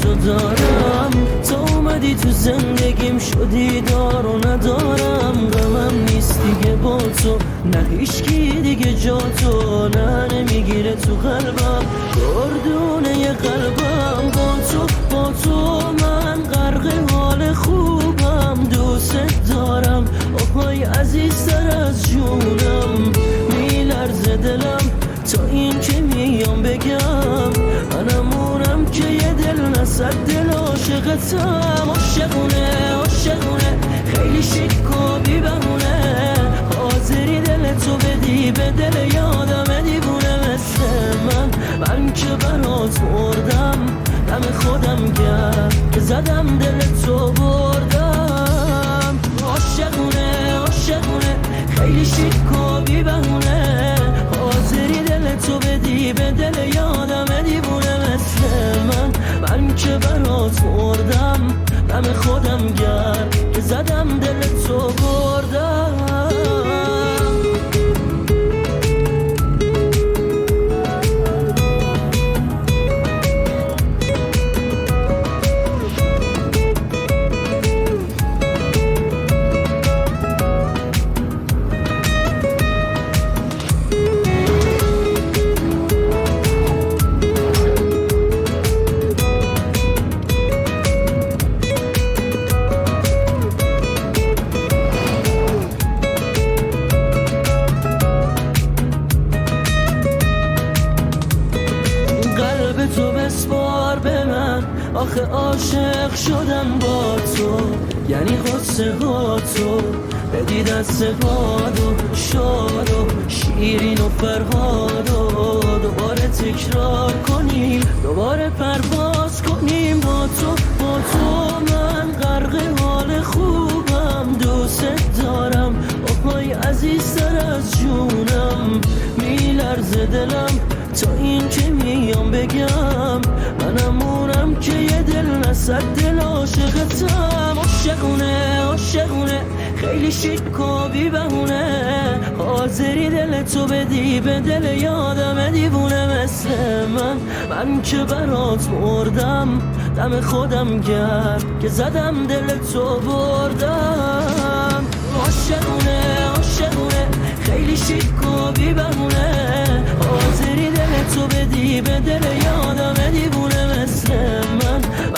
تو دارم، تا اومدی تو زندگیم شدی دار و ندارم. غمم نیست دیگه با تو، نه هیچکی دیگه جا تو، نه نمیگیره تو قلبم گردونه قلبم. با تو من غرق حال خوبم، دوست دارم آهای عزیزتر از جونم. میلرزه دلم تا این که میام بگم، منمونم که یه دل نصد دل عاشقتم. عاشقونه خیلی شیک و بی بهونه، حاضری دل تو بدی به دل یادم دیوونه مثل من که برات مردم، دم خودم گرد که زدم دل تو بردم. عاشقونه خیلی شیک و بی بهونه، حاضری دل تو بدی به دل یادم دیوونه مثل من که برات مردم، دم خودم گرد که زدم دل تو بردم. تو بسپار به من، آخه عاشق شدم با تو، یعنی قصه ها تو بدی دست باد و شاد و شیرین و فرهاد و دوباره تکرار کنیم، دوباره پرواز کنیم با تو. من غرق حال خوبم، دوست دارم آهای عزیزتر از جونم. میلرزه دلم تا این که میام بگم، منمونم که یه دل نصد دل عاشقتم. عاشقونه خیلی شیک و بی بهونه، حاضری دل تو بدی به دل یادم دیوونه مثل من که برات مردم، دم خودم گرد که زدم دل تو بردم. عاشقونه خیلی شیک و بی بهونه، حاضری دل تو بدی به دل یادم دیوونه مثل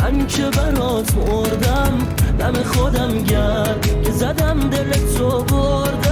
من که برات مردم، دم خودم گرد که زدم دل تو بردم.